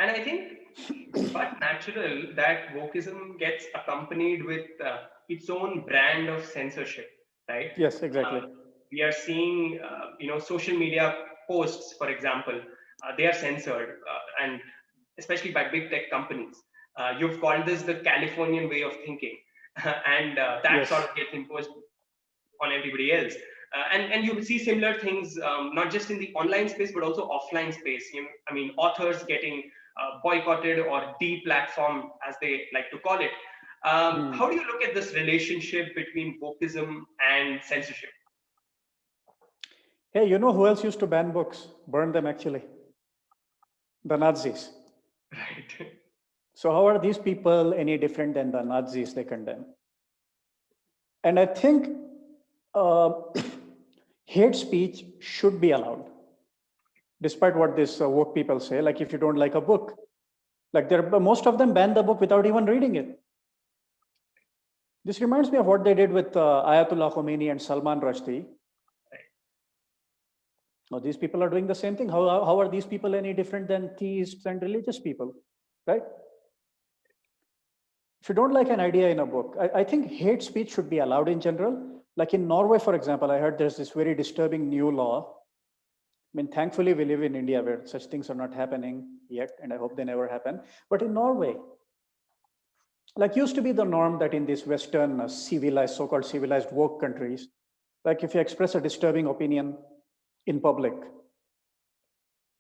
And I think it's but natural that wokeism gets accompanied with its own brand of censorship, right? Yes, exactly. Uh, we are seeing, social media posts, for example, they are censored, and especially by big tech companies. You've called this the Californian way of thinking, and that sort Yes. of gets imposed on everybody else. And you see similar things, not just in the online space, but also offline space. I mean, authors getting boycotted or deplatformed, as they like to call it. Hmm. How do you look at this relationship between wokeism and censorship? Hey, you know who else used to ban books? Burn them actually. The Nazis. Right. So how are these people any different than the Nazis they condemn? And I think uh, hate speech should be allowed, despite what these woke people say. Like if you don't like a book, like most of them ban the book without even reading it. This reminds me of what they did with Ayatollah Khomeini and Salman Rushdie. Now these people are doing the same thing. How are these people any different than theists and religious people, right? If you don't like an idea in a book, I think hate speech should be allowed in general. Like in Norway, for example, I heard there's this very disturbing new law. I mean, thankfully, we live in India where such things are not happening yet, and I hope they never happen. But in Norway, like used to be the norm that in these Western civilized, so-called civilized woke countries, like if you express a disturbing opinion in public,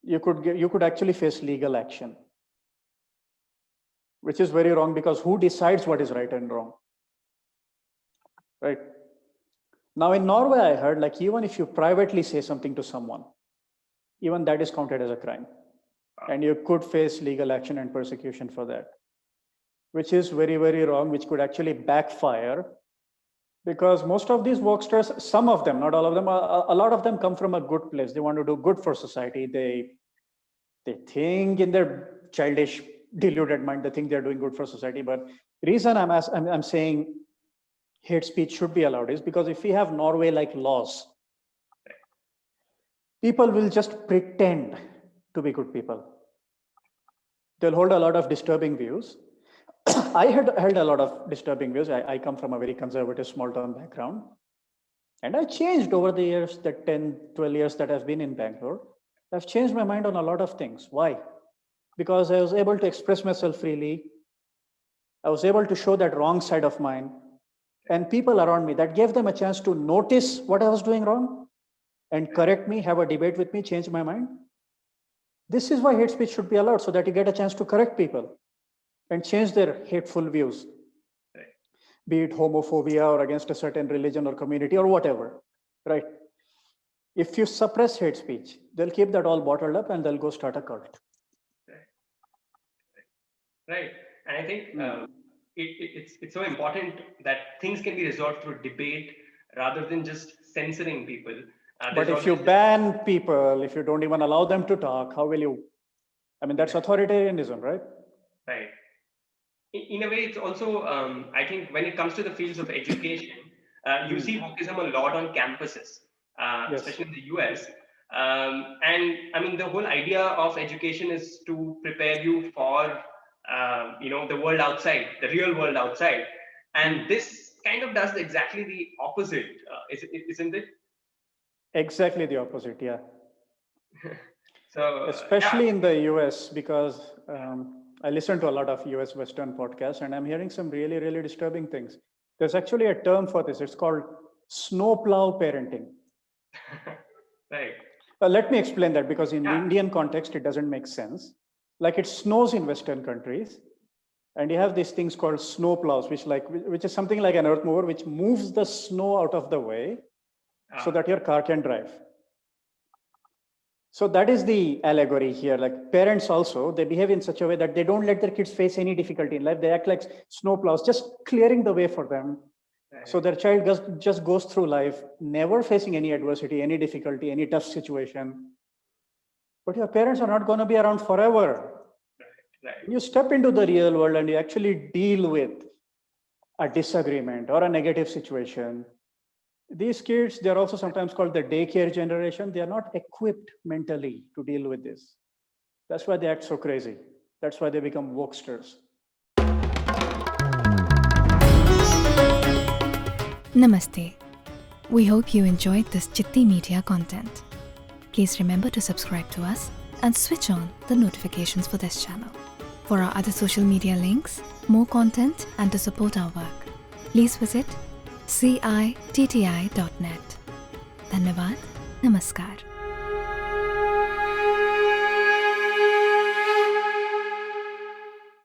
you could actually face legal action, which is very wrong because who decides what is right and wrong, right? Now in Norway, I heard like even if you privately say something to someone, even that is counted as a crime, and you could face legal action and persecution for that, which is very, very wrong, which could actually backfire because most of these wokesters, some of them, not all of them, a lot of them come from a good place. They want to do good for society. They think in their childish, deluded mind, they think they're doing good for society. But the reason I'm saying hate speech should be allowed is because if we have Norway-like laws, people will just pretend to be good people. They'll hold a lot of disturbing views. I had held a lot of disturbing views. I come from a very conservative small town background. And I changed over the years, the 10, 12 years that I've been in Bangalore. I've changed my mind on a lot of things. Why? Because I was able to express myself freely. I was able to show that wrong side of mine. And people around me, that gave them a chance to notice what I was doing wrong and correct me, have a debate with me, change my mind. This is why hate speech should be allowed, so that you get a chance to correct people and change their hateful views, be it homophobia or against a certain religion or community or whatever, right? If you suppress hate speech, they'll keep that all bottled up and they'll go start a cult. Right. And I think it's so important that things can be resolved through debate rather than just censoring people. But if you ban people, if you don't even allow them to talk, how will you? I mean, that's authoritarianism, right? Right. In a way, it's also, I think, when it comes to the fields of education, you see wokeism a lot on campuses, Yes. especially in the US. And I mean, the whole idea of education is to prepare you for, the world outside, the real world outside. And this kind of does exactly the opposite, isn't it? Exactly the opposite, yeah. So, especially in the US, because I listen to a lot of US Western podcasts and I'm hearing some really, really disturbing things. There's actually a term for this. It's called snowplow parenting. Right. Let me explain that because in Indian context, it doesn't make sense. Like it snows in Western countries, and you have these things called snow plows, which is something like an earth mover, which moves the snow out of the way so that your car can drive. So that is the allegory here. Like parents also, they behave in such a way that they don't let their kids face any difficulty in life. They act like snow plows, just clearing the way for them. So their child just goes through life, never facing any adversity, any difficulty, any tough situation. But your parents are not going to be around forever. Right. You step into the real world and you actually deal with a disagreement or a negative situation. These kids, they're also sometimes called the daycare generation. They are not equipped mentally to deal with this. That's why they act so crazy. That's why they become wokesters. Namaste. We hope you enjoyed this Chitti Media content. Please remember to subscribe to us and switch on the notifications for this channel. For our other social media links, more content, and to support our work, please visit citti.net. Dhanyavad. Namaskar.